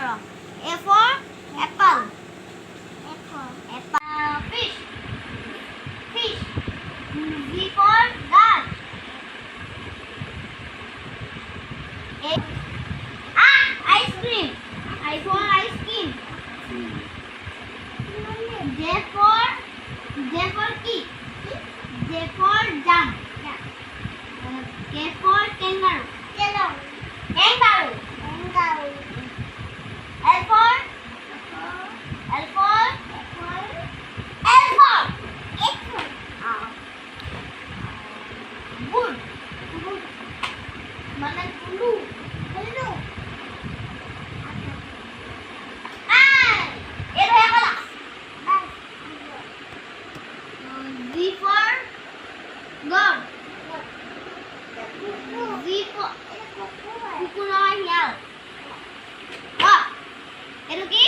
wrong. A for apple. Fish. Z for dog. Ice cream. I for ice cream. J for key. J for jump. K for kangaroo. Kangaroo. L for wood. Mana dulu? Itu yang kelas. Z for god. Z for kuku lawan hiau. Itu ki?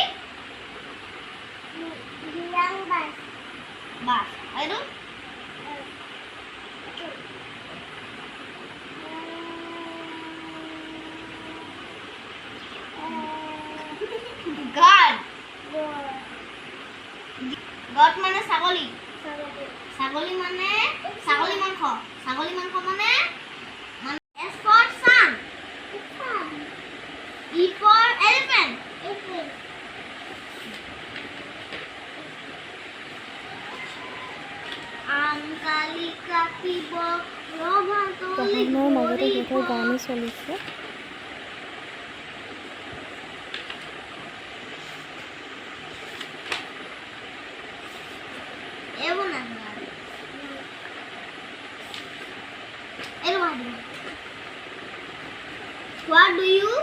Bas. Itu? God. God মানে ছাগলী। ছাগলী মানে ছাগলী মাংস। ছাগলী মাংস মানে S for sun. E for elephant. আংকালি কাটিব ৰভাতলি পঢ়াৰ মাজতে সিহঁতৰ গানো চলিছে। What do you